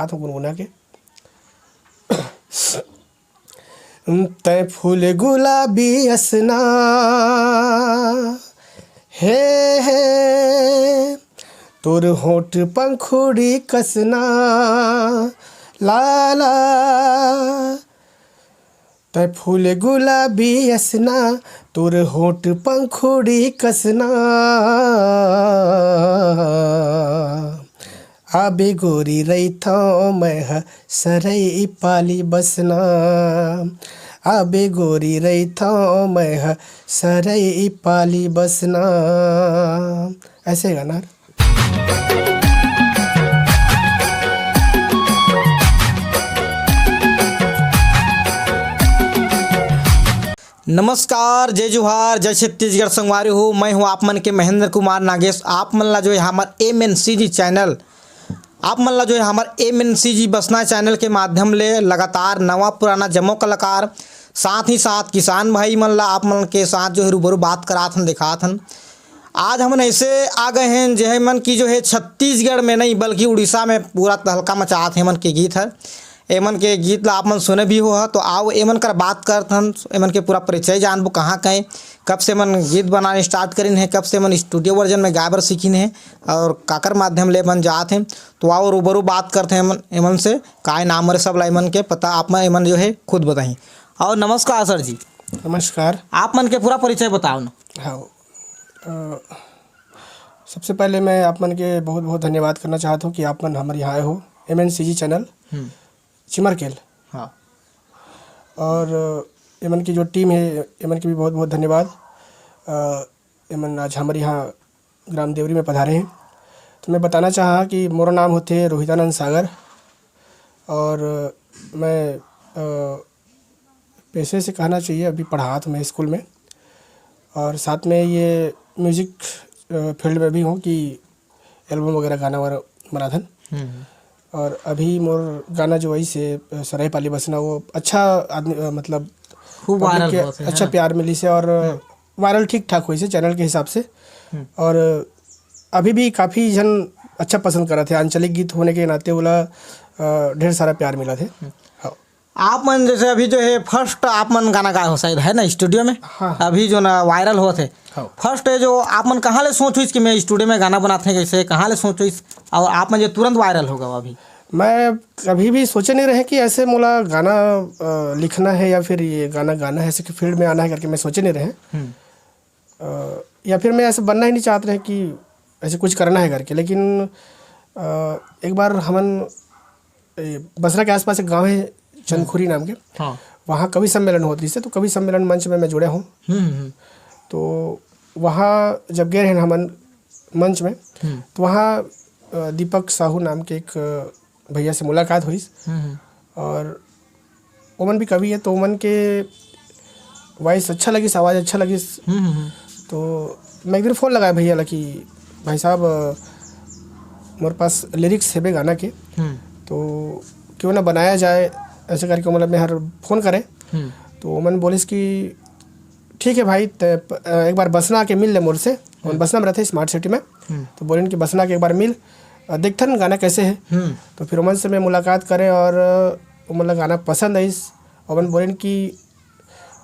हाथ गुनगुना के। तै फूल गुलाबी असना हे तोर होठ पंखुड़ी कसना लाला। तै फूल गुलाबी असना तोर होठ पंखुड़ी कसना। आबे गोरी रैथा मैं सरई पाली बसना। आबे गोरी रैथा मैं सरई पाली बसना। ऐसे गाना। नमस्कार, जय जोहार, जय छत्तीसगढ़ संगवारी हो। मैं हूँ आप मन के महेंद्र कुमार नागेश। आप मन ला जो है हमारे MNCG चैनल, आप मन ला जो है हमारे MNCG बसना चैनल के माध्यम ले लगातार नवा पुराना जमो कलाकार, साथ ही साथ किसान भाई मन ला आप मन के साथ जो है रूबरू बात करात हन, दिखात हन। आज हम ऐसे आ गए हैं जो है मन की जो है छत्तीसगढ़ में नहीं बल्कि उड़ीसा में पूरा तहलका मचात है मन के गीत है। एमन के गीत ला आप मन सुने भी हो। तो आओ एमन कर बात करत हन, एमन के पूरा परिचय जानबो, कहाँ कहें, कब से मन गीत बनाने स्टार्ट करिन है, कब से मन स्टूडियो वर्जन में गाय बर सीखिन है और काकर माध्यम ले मन जात हैं। तो आओ रूबरू बात करते हैं एमन से, काय नाम है सब ला एमन के पता, आप मन एमन जो है खुद बताएं। और नमस्कार सर जी। नमस्कार। आप मन के पूरा परिचय बताओ ना। हाँ, सबसे पहले मैं आप मन के बहुत बहुत धन्यवाद करना चाहता हूँ कि आप मन हमारे यहाँ आए हो। MNCG चैनल चिमरकेल। हाँ। और एमन की जो टीम है एमन की भी बहुत बहुत धन्यवाद। एमन आज हमारे यहाँ ग्राम देवरी में पधारे हैं। तो मैं बताना चाहा कि मोरा नाम होते रोहितानंद सागर और मैं पेशे से कहना चाहिए अभी पढ़ात मैं स्कूल में, और साथ में ये म्यूज़िक फील्ड में भी हूँ कि एल्बम वगैरह गाना वगैरह बनाथन। और अभी मोर गाना जो है से सरई पाली बसना वो अच्छा आदमी मतलब खूब वायरल हुआ से, अच्छा प्यार मिली से और वायरल ठीक ठाक हुई से चैनल के हिसाब से। और अभी भी काफ़ी जन अच्छा पसंद करा थे। आंचलिक गीत होने के नाते बोला ढेर सारा प्यार मिला थे। हाँ। आप मन जैसे अभी जो है फर्स्ट आप मन गाना गाए हो शायद है ना स्टूडियो में। हाँ। अभी जो ना वायरल हुआ थे। हाँ। फर्स्ट है जो आप मन कहाँ ले सोच हुई कि मैं स्टूडियो में गाना बनाते हैं, कैसे कहाँ ले सोच हुई और आप मन जो तुरंत वायरल होगा अभी। मैं कभी भी सोचे नहीं रहे कि ऐसे मोला गाना लिखना है या फिर ये गाना गाना है, ऐसे कि फील्ड में आना है करके मैं सोचे नहीं रहे। या फिर मैं ऐसे बनना ही नहीं चाहते रहे कि ऐसे कुछ करना है करके। लेकिन एक बार हमन बसरा के आसपास एक गांव है चंदखुरी नाम के। हाँ। वहाँ कवि सम्मेलन होती है, तो कवि सम्मेलन मंच में मैं जुड़े हूँ। तो वहाँ जब गए हैं हमन मंच में, तो वहाँ दीपक साहू नाम के एक भैया से मुलाकात हुई। और ओमन भी कवि है, तो ओमन के वॉइस अच्छा लगी, आवाज़ अच्छा लगी। तो मैं एक दिन फ़ोन लगाया भैया ला कि भाई साहब मेरे पास लिरिक्स है बे गाना के, तो क्यों ना बनाया जाए ऐसे करके मतलब मैं हर फ़ोन करे। तो ओमन बोलिस कि ठीक है भाई, एक बार बसना के मिल ले मोर से। और बसना में रहते स्मार्ट सिटी में। तो बोले कि बसना के एक बार मिल देखते ना गाना कैसे है। तो फिर ओमन से मैं मुलाकात करे और मतलब गाना पसंद आई। ओमन बोले कि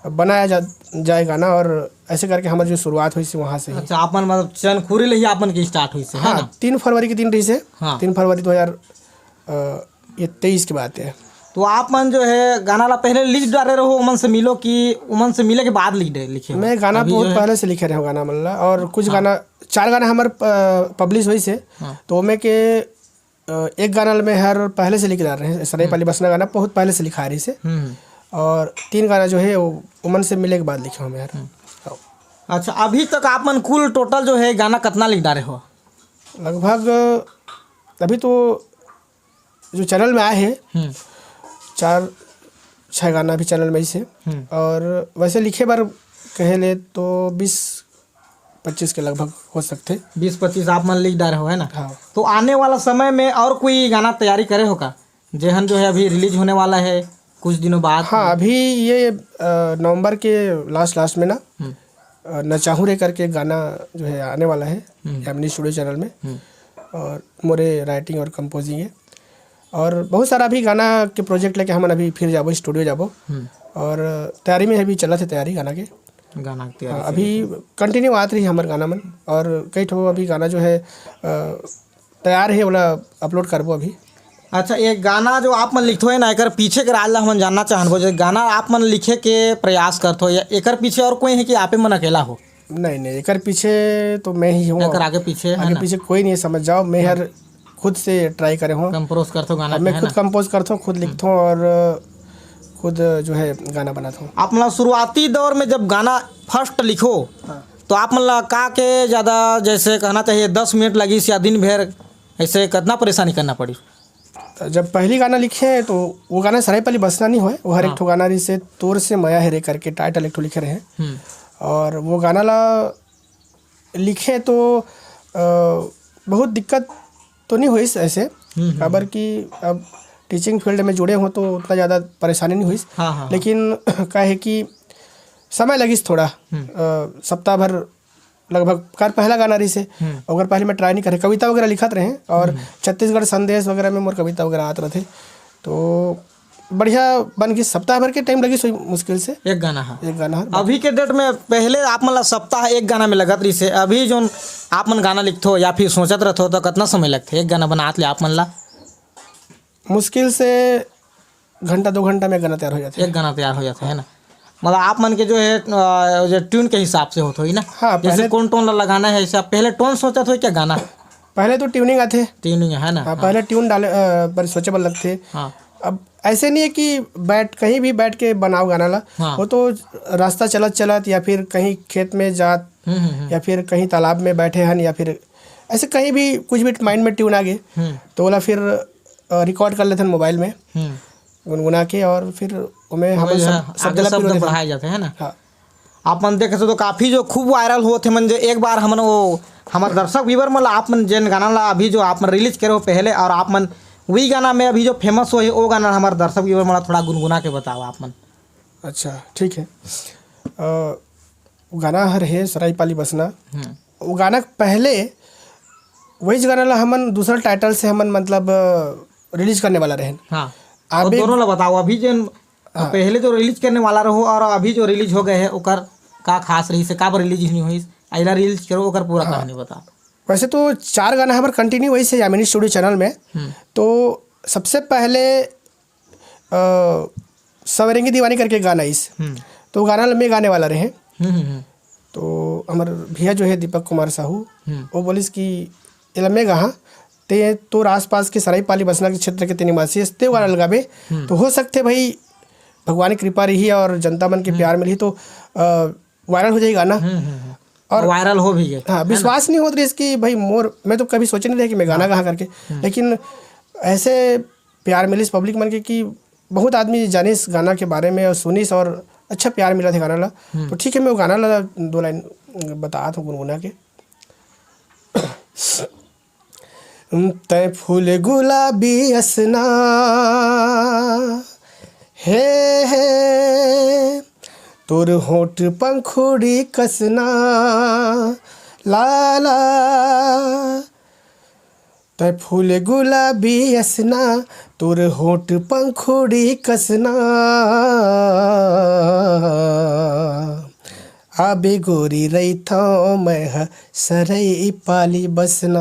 बनाया जाए गाना, और ऐसे करके हमारी जो शुरुआत हुई थी वहाँ से। अच्छा, आप मन मतलब चंदखुरी ले ही आप मन की स्टार्ट हुई से। हाँ, 3 फरवरी के दिन रही से। हाँ। 3 फरवरी 2023 की बात है। तो आप मन जो है गाना ला पहले लिख डाले रहो उमन से मिलो कि उमन से मिले के बाद लिखे हो? मैं गाना बहुत पहले से लिखे रहे गाना मतलब। और कुछ गाना 4 गाना हमारे पब्लिश हुई से। तो मैं के एक गाना में हर पहले से लिख डाल रहे हैं। सरई पाली बसना गाना बहुत पहले से लिखा रही से। और 3 गाना जो है वो उमन से मिले के बाद लिखे हूँ मैं यार। अच्छा, अभी तक आप मन कुल टोटल जो है गाना कितना लिख डाले हो? लगभग अभी तो जो चैनल में आए हैं 4-6 गाना भी चैनल में ही से। और वैसे लिखे बार कहे ले तो 20-25 के लगभग हो सकते। 20-25 आप मन लिख डाले हो है ना। हाँ। तो आने वाला समय में और कोई गाना तैयारी करे हो का, जेहन जो है अभी रिलीज होने वाला है कुछ दिनों बाद? हाँ, अभी ये नवंबर के लास्ट में ना न चाहूँ रे करके गाना जो है आने वाला है एमनी स्टूडियो चैनल में। और मोरे राइटिंग और कंपोजिंग है। और बहुत सारा अभी गाना के प्रोजेक्ट लेके हम अभी फिर जाबो स्टूडियो जाबो और तैयारी में अभी चला थे तैयारी गाना के गाना की तैयारी अभी कंटिन्यू आत रही हमारे गाना मन और कई ठो अभी गाना जो है तैयार है वाला अपलोड करबो अभी। अच्छा, एक गाना जो आप मन लिखते हो ना, एकर पीछे के राज ला हम जानना चाहबो, जो गाना आप मन लिखे के प्रयास करते हो या एकर पीछे और कोई है कि आपे मन अकेला हो? नहीं, एकर पीछे तो मैं ही हूँ। एकर आगे पीछे है ना? पीछे कोई नहीं है, समझ जाओ। मैं हर खुद से ट्राई करे हूँ, कंपोज करते हो गाना? मैं खुद कंपोज करता हूँ, खुद लिखता हूँ और खुद जो है गाना बनाता हूँ। आप मतलब शुरुआती दौर में जब गाना फर्स्ट लिखो तो आप मतलब का के ज़्यादा जैसे कहना चाहिए 10 मिनट लगी या दिन भर ऐसे कितना परेशानी करना पड़ी? जब पहली गाना लिखे तो वो गाना सराय पाली बसना नहीं हुआ, वो हर एक ठो गाना रही से तोर से माया है रे करके टाइटल एक ठो लिखे रहे और वो गाना ला लिखे तो बहुत दिक्कत तो नहीं हुई ऐसे, खबर कि अब टीचिंग फील्ड में जुड़े हों तो उतना ज़्यादा परेशानी नहीं हुई। लेकिन क्या है कि समय लगिस थोड़ा, सप्ताह भर लगभग कार पहला गाना रही से अगर पहले मैं ट्राई नहीं करे, कविता वगैरह लिखत रहे और छत्तीसगढ़ संदेश वगैरह में मोर कविता वगैरह आते रहे तो बढ़िया बन गई। सप्ताह भर के टाइम लगी सोई मुश्किल से एक गाना है। एक गाना है। अभी के डेट में पहले आप मतलब सप्ताह एक गाना में लगत रही से, अभी जो आप मन गाना लिखते हो या फिर सोचत रहते हो तो कितना समय लगते एक गाना बनात ले आप मन ला? मुश्किल से घंटा 2 घंटा में गाना तैयार हो जाता है। एक गाना तैयार हो जाता है ना? मतलब आप मन के जो है जो ट्यून के हिसाब से होता है ना? हाँ, जैसे कौन टोन लगाना है ऐसा पहले टोन सोचा था क्या गाना? पहले तो ट्यूनिंग आते, ट्यूनिंग है ना? हाँ, पहले ट्यून डाले पर सोचेबल लगते। हाँ। अब ऐसे नहीं है कि कहीं भी बैठ के बनाओ गाना ला। हाँ। वो तो रास्ता चलत चलत या फिर कहीं खेत में जात या फिर कहीं तालाब में बैठे हन या फिर ऐसे कहीं भी कुछ भी माइंड में ट्यून आ गए तो बोला फिर रिकॉर्ड कर लेते हैं मोबाइल में गुनगुना के और फिर उमें हम शब्द बढ़ाए जाते हैं ना? हाँ। आप मन देखे तो काफ़ी जो खूब वायरल हुए थे मन, जो एक बार हमन वो हमारे दर्शक व्यूवर मतलब आप मन जिन गाना ला अभी जो आप मन रिलीज करे हो पहले और आप मन वही गाना में अभी जो फेमस हो वो गाना हमारे दर्शक व्यूवर मतलब थोड़ा गुनगुना के बताओ आप मन। अच्छा ठीक है। गाना हर है सराय पाली बसना, वो गाना पहले वही गाना ला हमन दूसरा टाइटल से हमन मतलब रिलीज करने वाला रहे। हाँ, आप दोनों ला बताओ अभी जो पहले जो रिलीज करने वाला रहो और अभी जो रिलीज हो गए है ओकर का खास रही से का रिलीज नहीं हुई अगला रिलीज करो ओकर पूरा कहानी बताओ। वैसे तो 4 गाना हमारे कंटिन्यू वही से यामिनी स्टूडियो चैनल में। तो सबसे पहले सवरेंगी दीवानी करके गाना इस तो गाना में गाने वाला रहे। तो हमारे भैया जो है दीपक कुमार साहू वो बोलिस कि इलमे गहा ते तोर आसपास के सराय पाली बसना के क्षेत्र के ते निवासी ते गाना लगाबे तो हो सकते भाई भगवान की कृपा रही और जनता मन के प्यार मिली तो वायरल हो जाएगा गाना और वायरल हो भी गए। हाँ, विश्वास नहीं होता इसकी भाई मोर मैं तो कभी सोचे नहीं रहे कि मैं गाना कहाँ करके, लेकिन ऐसे प्यार मिलिस पब्लिक मन के कि बहुत आदमी जानिस गाना के बारे में और सुनिस और अच्छा प्यार मिला था गाना ला। तो ठीक है मैं वो गाना ला 2 लाइन बता था गुनगुना के। तय फूल गुलाबी असना हे तोर होठ पंखुड़ी कसना लाला तय फूल गुलाबी असना तोर होठ पंखुड़ी कसना आबे गोरी रही था मैं सरई पाली बसना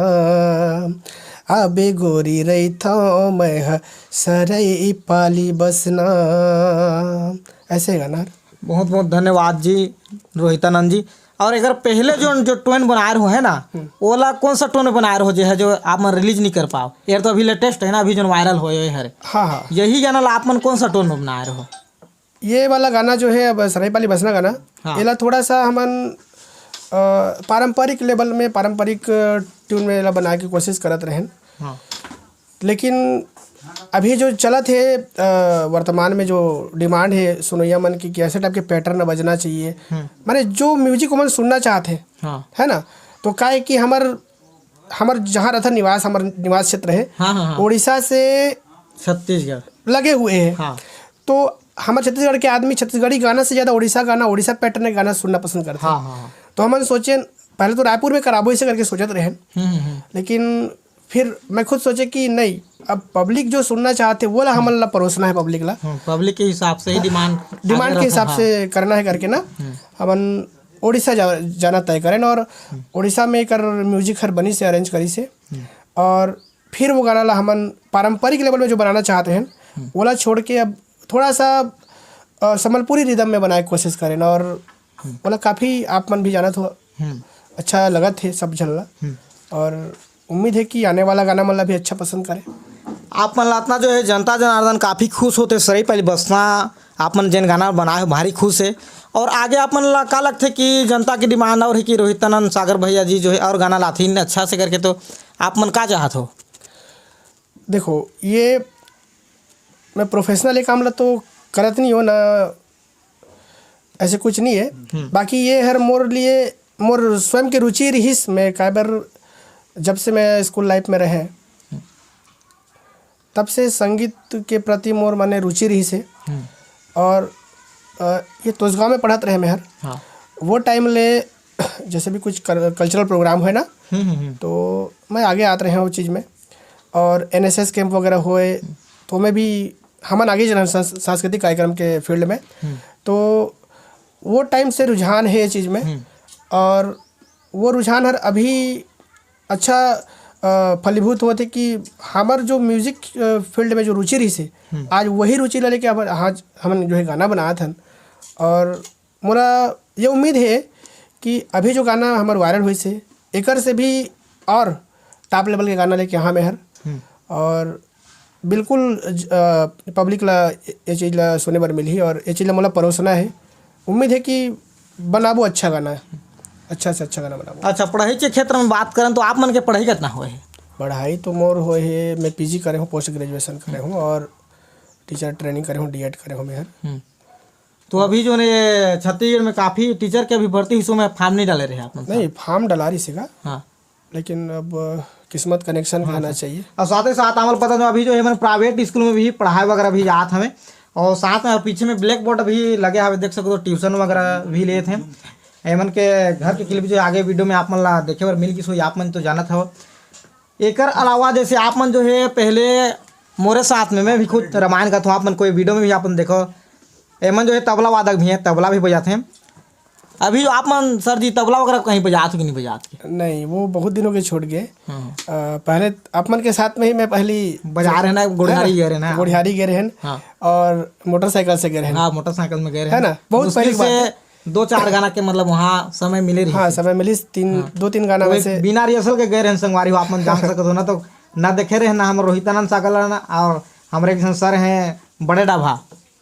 आबे गोरी रही था मैं सरई पाली बसना। ऐसे गाना। बहुत बहुत धन्यवाद जी रोहितानंद जी। और अगर पहले जो टोन बनाए रहो है ना ओला कौन सा टोन बनाए रहो जो है जो आप मन रिलीज नहीं कर पाओ यार तो अभी लेटेस्ट है ना अभी जो वायरल हो है। हाँ, यही गाना ला आप मन कौन सा टोन में बनाए रहो? ये वाला गाना जो है अब सराय पाली बसना गाना ये थोड़ा सा हमन पारंपरिक लेवल में पारंपरिक ट्यून में बनाए की कोशिश करत रहें। लेकिन अभी जो चला थे वर्तमान में जो डिमांड है सुनैया मन की कि ऐसे टाइप के पैटर्न बजना चाहिए, माने जो म्यूजिक को मन सुनना चाहते हैं है ना। तो क्या है कि हमार जहाँ रहता निवास हमार निवास क्षेत्र है उड़ीसा से छत्तीसगढ़ लगे हुए हैं। तो हमारे छत्तीसगढ़ के आदमी छत्तीसगढ़ी गाना से ज़्यादा उड़ीसा पैटर्न का गाना सुनना पसंद करते हैं। तो हम सोचे पहले तो रायपुर में कराबो इसे करके सोचते रहे, लेकिन फिर मैं खुद सोचे कि नहीं अब पब्लिक जो सुनना चाहते वो ला हमन ला परोसना है पब्लिक ला, पब्लिक के हिसाब से ही डिमांड के हिसाब से करना है करके ना हमन उड़ीसा जाना तय करें और उड़ीसा में कर म्यूजिक हर बनी से अरेंज करी से और फिर वो गाना ला हमन पारंपरिक लेवल में जो बनाना चाहते हैं वो ला छोड़ के अब थोड़ा सा संबलपुरी रिदम में बनाए कोशिश करें और बोला काफ़ी आप मन भी जाना तो अच्छा लगा थे सब जनला और उम्मीद है कि आने वाला गाना मन ला भी अच्छा पसंद करे। आप मन लातना जो है जनता जनार्दन काफ़ी खुश होते सही पहले बसना आप मन जन गाना बनाए भारी खुश है और आगे आप मन ला का लगते कि जनता की डिमांड और है कि रोहितानंद सागर भैया जी जो है और गाना लाथीन अच्छा से करके तो आप मन का चाहत हो? देखो ये मैं प्रोफेशनल काम ला तो करत नहीं हो ना, ऐसे कुछ नहीं है। बाकी ये हर मोर लिए मोर स्वयं की रुचि रहीस। मैं कई बार जब से मैं स्कूल लाइफ में रहे तब से संगीत के प्रति मोर माने रुचि रही से और ये तोसगांव में पढ़त रहे मेहर। हाँ। वो टाइम ले जैसे भी कुछ कल्चरल प्रोग्राम है ना तो मैं आगे आते रहे वो चीज़ में और NSS कैंप वगैरह हुए तो मैं भी हमन आगे जना सांस्कृतिक कार्यक्रम के फील्ड में तो वो टाइम से रुझान है ये चीज़ में और वो रुझान हर अभी अच्छा फलीभूत हुआ थे कि हमार जो म्यूज़िक फील्ड में जो रुचि रही से आज वही रुचि ला लेके आज हम जो है गाना बनाया था और मोरा ये उम्मीद है कि अभी जो गाना हमार वायरल हुई से एकर से भी और टॉप लेवल के गाना लेके यहाँ में हर और बिल्कुल पब्लिक ला ये चीज़ ला सुने बर मिली और ये चीज़ ला मोला परोसना है। उम्मीद है कि बनाबो अच्छा गाना है, अच्छा से अच्छा गाना बनाबो। अच्छा, पढ़ाई के क्षेत्र में बात करें तो आप मन के पढ़ाई कितना हुए है? पढ़ाई तो मोर हुए है, मैं PG करे हूँ, पोस्ट ग्रेजुएशन करे हूँ और टीचर ट्रेनिंग करे हूँ, DED करे हूँ मैं। तो अभी जो ने छत्तीसगढ़ में काफ़ी टीचर के अभी भर्ती हिस्सों में फॉर्म नहीं डाले रहे आप? नहीं, फॉर्म डला रही सेगा। हाँ, लेकिन अब किस्मत कनेक्शन होना चाहिए। और साथ ही साथ हमारे पता नहीं अभी जो है मैंने प्राइवेट स्कूल में भी पढ़ाई वगैरह भी जात हमें और साथ में पीछे में ब्लैक बोर्ड भी लगे हुए देख सकते हो, ट्यूशन वगैरह भी लिए थे। एमन के घर के क्लिप जो आगे वीडियो में आप मन ला देखे और मिल की सो आप मन तो जाना था। एकर अलावा जैसे आप मन जो है पहले मोरे साथ में मैं भी खुद रामायण का था, आप मन कोई वीडियो में भी आप मन देखो एमन जो है तबला वादक भी हैं, तबला भी बजाते हैं। अभी जो आप मन सर जी तबला वगैरह कहीं बजाते कि नहीं बजाते? नहीं, वो बहुत दिनों के छूट गए। पहले आप मन के साथ में ही मैं पहली बजा रहे ना, गुड़ियारी गए रहे ना, गुड़ियारी गए रहे हैं और मोटरसाइकिल से गए रहे हैं। हाँ, मोटरसाइकिल में गए रहे है ना, बहुत पहले से 2-4 गाना के मतलब वहाँ समय मिले रही। हाँ, समय मिली 2-3 गाना में से बिना रिहर्सल के गए रहे संगवारी हो, आप मन जान सकते हो ना। तो ना देखे रहे ना हम रोहितानंद सागर ना और हमारे सर हैं बड़े डाभा।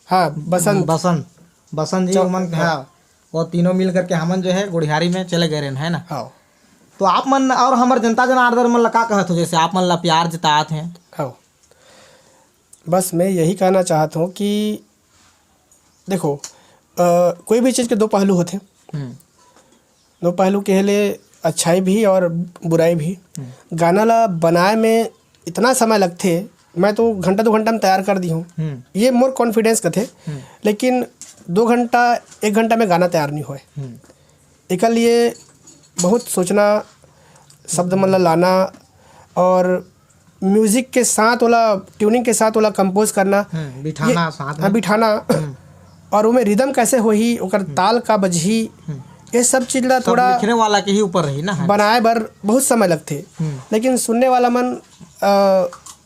हाँ, बसंत जी मन। हाँ, वो तीनों मिल करके हमन जो है गुड़ियारी में चले गए रहे है ना। हाँ। तो आप मन और हमारे जनता जनार्दन मन ला का कहत हो, जैसे आप मन ला प्यार जतात हैं? हाँ, बस मैं यही कहना चाहता हूँ कि देखो कोई भी चीज़ के दो पहलू होते हैं। दो पहलू के लिए अच्छाई भी और बुराई भी। गाना ला बनाए में इतना समय लगते, मैं तो घंटा 2 घंटा में तैयार कर दी हूँ, ये मोर कॉन्फिडेंस का थे। लेकिन 2 घंटा 1 घंटा में गाना तैयार नहीं हुए। एक लिए बहुत सोचना, शब्द मन लाना और म्यूजिक के साथ वाला ट्यूनिंग के साथ वाला कंपोज करना, बिठाना साथ में, बिठाना और उमें रिदम कैसे होही, ओकर ताल का बजही, ये सब चीज़ ला थोड़ा लिखने वाला के ही ऊपर रही ना, बनाए बर बहुत समय लगते। लेकिन सुनने वाला मन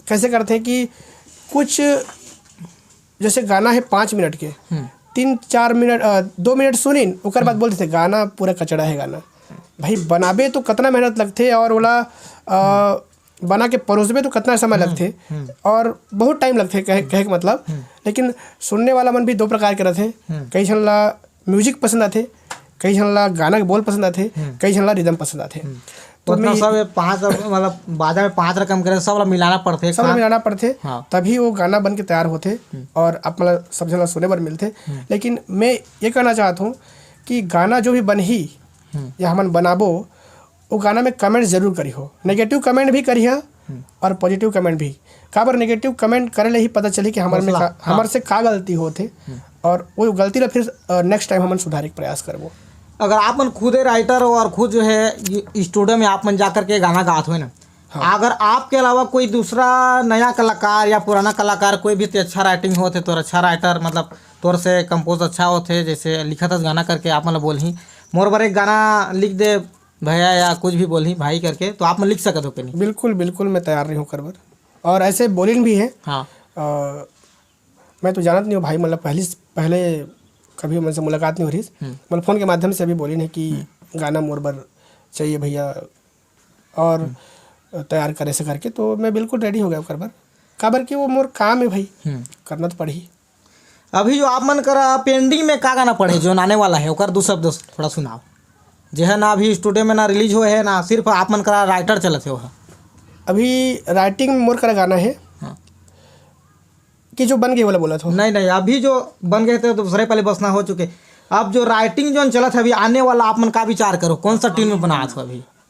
कैसे करते हैं कि कुछ जैसे गाना है 5 मिनट के, 3-4 मिनट 2 मिनट सुनिन ओकर बाद बोलते थे गाना पूरा कचड़ा है गाना। भाई बनाबे तो कितना मेहनत लगते और ओला बना के परोसबे तो कितना समय लगते और बहुत टाइम लगते कहे के मतलब। लेकिन सुनने वाला मन भी 2 प्रकार के रहते। कई जन ला म्यूजिक पसंद आते, कई जन ला गाना के बोल पसंद आते, कई जन ला रिदम पसंद आते। तो सब 5 मतलब बाजा में 5 रकम करे, सब मिलाना पड़ते, सब मिलाना पड़ते। हाँ। तभी वो गाना बन के तैयार होते और आप मतलब सब जन सुने बर मिलते। लेकिन मैं ये कहना चाहता हूँ कि गाना जो भी बनही या हमन बनाबो वो गाना में कमेंट जरूर करी हो, नेगेटिव कमेंट भी करी और पॉजिटिव कमेंट भी। काबर नेगेटिव कमेंट करे ले ही पता चली कि हमारे से का गलती होते और वो गलती ला फिर नेक्स्ट टाइम हमन सुधारे के प्रयास करबो। अगर आप मन खुद राइटर हो और खुद जो है स्टूडियो में आप मन जा करके गाना गात हो ना, अगर आपके अलावा कोई दूसरा नया कलाकार या पुराना कलाकार कोई भी तो अच्छा राइटिंग होते तो अच्छा राइटर मतलब तोर से कंपोज अच्छा होते जैसे लिखा था गाना करके आप मतलब बोल ही मोर बार एक गाना लिख दे भैया या कुछ भी बोल ही भाई करके तो आप में लिख सकते हो कि नहीं? बिल्कुल बिल्कुल मैं तैयार नहीं हूँ करबर और ऐसे बोलिन भी है। हाँ मैं तो जानत नहीं हूँ भाई मतलब पहले कभी मुझसे मुलाकात नहीं हो रही मतलब फ़ोन के माध्यम से अभी बोलिन है कि गाना मोर बर चाहिए भैया और तैयार करे से करके तो मैं बिल्कुल रेडी हो गया करबर काबर कि वो मोर काम है भाई करना तो पड़ी। अभी जो आप मन करा पेंडिंग में का गाना पड़े जो आने वाला है ओकर दो शब्द थोड़ा सुनाओ जो है ना अभी स्टूडियो में ना रिलीज हुए है ना सिर्फ आप मन करा राइटर चलते हो। अभी राइटिंग में मोर करा गाना है कि जो बन गए वाला बोला था नहीं अभी जो बन गए थे तो दूसरे पहले बसना हो चुके अब जो राइटिंग जो चला था अभी आने वाला आप मन का विचार करो कौन सा ट्यून में बना था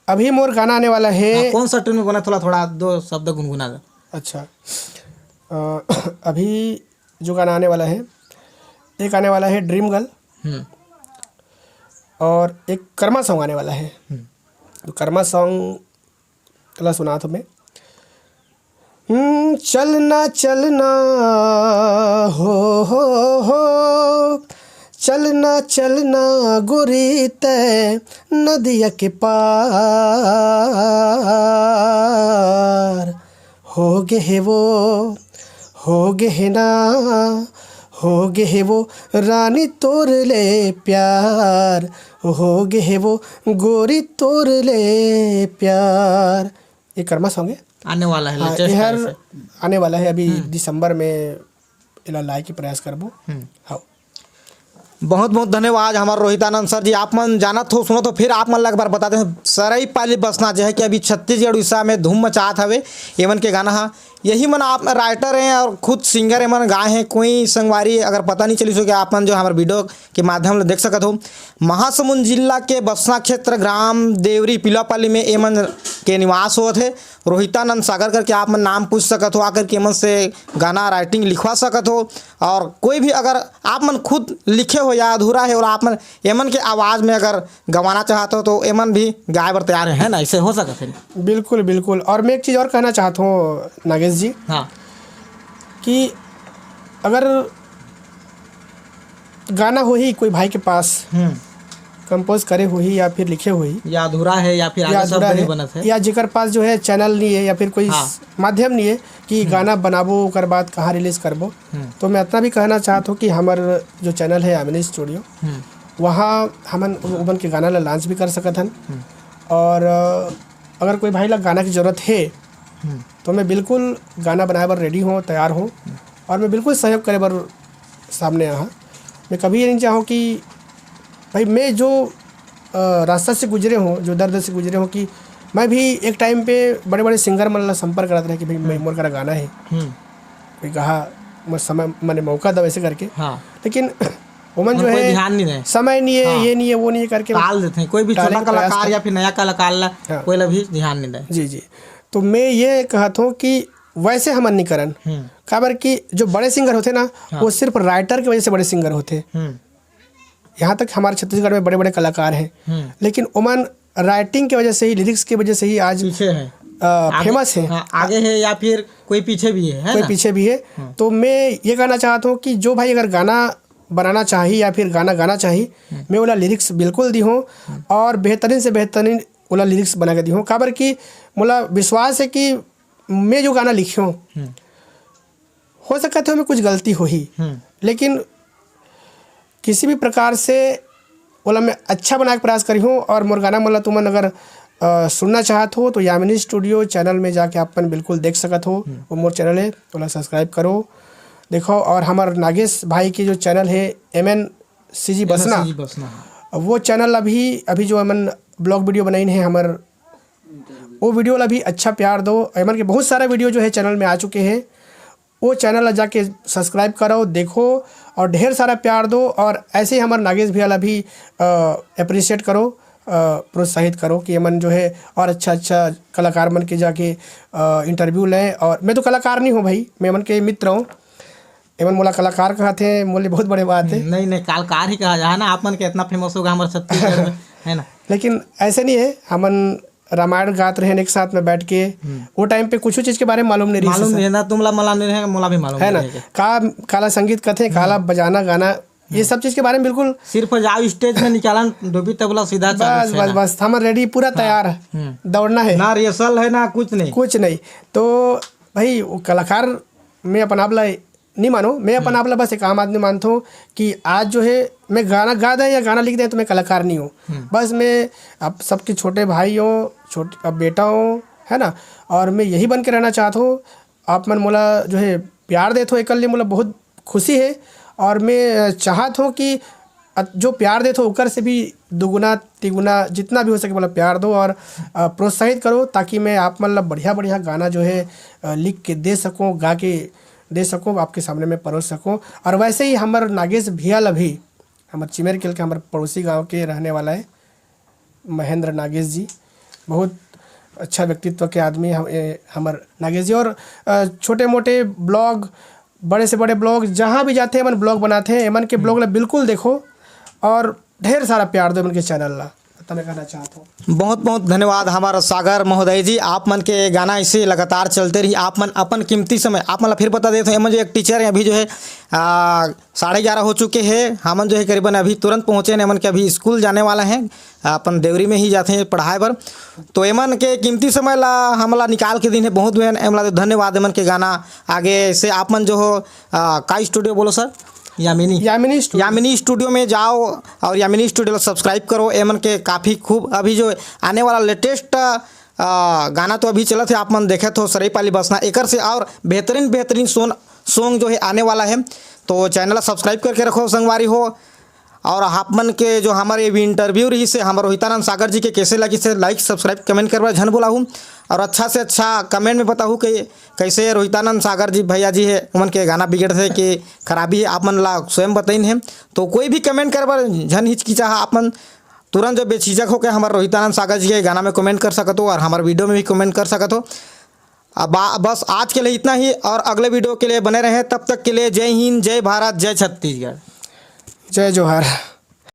अभी मोर गाना आने वाला है। कौन सा ट्यून में बना थोड़ा दो शब्द गुनगुना दो। अच्छा अभी जो गाना आने वाला है एक आने वाला है ड्रीम गर्ल और एक कर्मा सॉन्ग आने वाला है। तो कर्मा सॉन्ग चला सुना तो मैं चलना चलना हो चलना चलना गोरी तय नदिया के पार हो गए वो हो गए ना हो गए वो रानी तोर ले प्यार हो गए वो गोरी तोर ले प्यार। ये कर्मा सॉन्ग है आने वाला है यार आने वाला है अभी दिसंबर में इला लाए के प्रयास करबो। हाँ बहुत बहुत धन्यवाद हमारे रोहितानंद सर जी आप मन जानत हो सुनो तो फिर आप मन एक बार बताते हैं सरई पाली बसना जो है कि अभी छत्तीसगढ़ उड़ीसा में धूम मचात हवे एमन के गाना हा यही मन आप राइटर हैं और खुद सिंगर एमन गाए हैं कोई संगवारी अगर पता नहीं चली सो कि आप मन जो हमारे वीडियो के माध्यम से देख सकते हो महासमुंद जिला के बसना क्षेत्र ग्राम देवरी पिलापाली में एमन के निवास होते थे रोहितानंद सागर करके आप मन नाम पूछ सकत हो आकर के एमन से गाना राइटिंग लिखवा सकत हो और कोई भी अगर आप मन खुद लिखे हो या अधूरा है और आप मन एमन के आवाज़ में अगर गवाना चाहते हो तो एमन भी गाय बर तैयार है ना ऐसे हो सकते हैं। बिल्कुल बिल्कुल और मैं एक चीज़ और कहना चाहता हूँ नागेश जी हाँ कि अगर गाना हो ही कोई भाई के पास कंपोज करे हो ही या फिर लिखे हो ही या अधूरा है या फिर आगे शब्द नहीं बनत है या जेकर पास जो है चैनल नहीं है या फिर कोई माध्यम नहीं है कि गाना बनाबो ओकर बाद कहाँ रिलीज करबो तो मैं इतना भी कहना चाहता हूँ कि हमार जो चैनल है यामिनी स्टूडियो वहाँ हमन उमन के गाना ला लॉन्च भी कर सकत हन और अगर कोई भाई ला गाना की ज़रूरत है तो मैं बिल्कुल गाना बनाए बर रेडी हूँ तैयार हूँ और मैं बिल्कुल सहयोग करे बर सामने यहाँ मैं कभी ये नहीं चाहूँ कि भाई मैं जो रास्ता से गुजरे हूँ जो दर्द से गुजरे हूँ कि मैं भी एक टाइम पे बड़े बड़े सिंगर मन संपर्क करते रहे कि भाई मैं मोर का गाना है कोई कहा मैं समय मैंने मौका दो ऐसे करके लेकिन ओमन जो है ध्यान नहीं है समय नहीं है ये नहीं है वो नहीं है करके टाल देते हैं कोई भी छोटा कलाकार या फिर नया कलाकार ला कोई ला भी ध्यान नहीं दे। जी तो मैं ये कहता हूँ कि वैसे हमन नहीं करन काबर कि जो बड़े सिंगर होते ना वो सिर्फ राइटर की वजह से बड़े सिंगर होते यहाँ तक हमारे छत्तीसगढ़ में बड़े बड़े कलाकार हैं लेकिन ओमन राइटिंग की वजह से ही लिरिक्स की वजह से ही आज पीछे है फेमस है आगे है या फिर कोई पीछे भी है कोई पीछे भी है। तो मैं ये कहना चाहता हूँ कि जो भाई अगर गाना बनाना चाहिए या फिर गाना गाना चाहिए मैं वाला लिरिक्स बिल्कुल दी हूँ और बेहतरीन से बेहतरीन वाला लिरिक्स बना के दी हूँ काबर कि मोला विश्वास है कि मैं जो गाना लिखी हूँ हो सकता है मैं कुछ गलती हो ही लेकिन किसी भी प्रकार से बोला मैं अच्छा बना के प्रयास करी हूँ और मोर गाना मोला तुमन अगर सुनना चाहत हो तो यामिनी स्टूडियो चैनल में जाके अपन बिल्कुल देख सकत हो वो मोर चैनल है बोला सब्सक्राइब करो देखो और हमार नागेश भाई की जो चैनल है MNCG बसना वो चैनल अभी जो हमन ब्लॉग वीडियो बनाई है हमार वो वीडियो अभी अच्छा प्यार दो एमन के बहुत सारा वीडियो जो है चैनल में आ चुके हैं वो चैनल जाके सब्सक्राइब करो देखो और ढेर सारा प्यार दो और ऐसे ही हमारे नागेश भैया भी अप्रिशिएट करो प्रोत्साहित करो कि एमन जो है और अच्छा कलाकार मन के जाके इंटरव्यू लें और मैं तो कलाकार नहीं हूँ भाई मैं एमन के मित्र हूँ एमन मोला कलाकार कहते हैं मोले बहुत बड़े बात है नहीं कलाकार ही कहा जाए ना आप मन के इतना फेमस होगा हमारे छत्तीसगढ़ में है ना लेकिन ऐसे नहीं है हमन रामायण गाते रहे एक साथ में बैठ के। वो टाइम पे कुछ चीज़ के बारे में मालूम नहीं रही मालूम नहीं ना तुमला मला नहीं है मोला भी मालूम है ना। नहीं है काला संगीत कथे, काला बजाना गाना, ये सब चीज़ के बारे में बिल्कुल सिर्फ जाओ स्टेज में निकालन डोबी तबला सीधा बस बस बस हम रेडी पूरा तैयार है, दौड़ना है, ना रिहर्सल है ना कुछ नहीं। तो भाई वो कलाकार मैं अपन आप नहीं मानो, मैं अपन आप बस एक आम आदमी मानता हूँ कि आज जो है मैं गाना गा दें या गाना लिख दें तो मैं कलाकार नहीं हूँ। बस मैं अब सबके छोटे भाई हूँ, छोटे अब बेटा हूँ, है ना। और मैं यही बन के रहना चाहता हूँ। आप मन मोला जो है प्यार देते हो एकल लिए मोला बहुत खुशी है। और मैं चाहता हूँ कि जो प्यार देते हो ओकर से भी दुगुना तिगुना जितना भी हो सके मतलब प्यार दो और प्रोत्साहित करो, ताकि मैं आप मतलब बढ़िया बढ़िया गाना जो है लिख के दे सकूँ, गा के दे सकूँ, आपके सामने में परोस सकूँ। और वैसे ही हमारे नागेश भैया अभी हमारे चिमेर किल के हमारे पड़ोसी गांव के रहने वाला है महेंद्र नागेश जी, बहुत अच्छा व्यक्तित्व के आदमी हमारे नागेश जी। और छोटे मोटे ब्लॉग, बड़े से बड़े ब्लॉग जहाँ भी जाते हैं एमन ब्लॉग बनाते हैं। एमन के ब्लॉग ला बिल्कुल देखो और ढेर सारा प्यार दो एमन के चैनल ला, मैं कहना चाहता हूँ। बहुत बहुत धन्यवाद हमारा सागर महोदय जी। आप मन के गाना ऐसे लगातार चलते रही। आप मन अपन कीमती समय आप मन फिर बता देते हैं। एमन जो एक टीचर है अभी जो है 11:30 हो चुके हैं। हमन जो है करीबन अभी तुरंत पहुँचे हैं। एमन के अभी स्कूल जाने वाला हैं, अपन देवरी में ही जाते हैं पढ़ाए पर। तो एमन के कीमती समय ला हमला निकाल के दिन है बहुत एमला धन्यवाद। एमन के गाना आगे से आप मन जो हो का स्टूडियो बोलो सर, यामिनी स्टूडियो में जाओ और यामिनी स्टूडियो सब्सक्राइब करो। एमन के काफ़ी खूब अभी जो आने वाला लेटेस्ट गाना तो अभी चला थे, आप मन देखे तो सरई पाली बसना एकर से और बेहतरीन सॉन्ग जो है आने वाला है। तो चैनल सब्सक्राइब करके रखो संगवारी हो। और आप मन के जो हमारे भी इंटरव्यू रही से हमारे रोहितानंद सागर जी के कैसे लगी से लाइक सब्सक्राइब कमेंट करवा झन बोला हूँ। और अच्छा से अच्छा कमेंट में बताऊँ कि कैसे रोहितानंद सागर जी भैया जी है उमन के गाना बिगड़ से कि खराबी है आप मन ला स्वयं बताइन है। तो कोई भी कमेंट करवा झन हिचकिचाह आप मन तुरंत जो बेझिझक होकर हमारे रोहितानंद सागर जी के गाना में कमेंट कर सकते हो और हमारे वीडियो में भी कमेंट कर सकते हो। अब बस आज के लिए इतना ही और अगले वीडियो के लिए बने रहें। तब तक के लिए जय हिंद, जय भारत, जय छत्तीसगढ़, जय जोहार।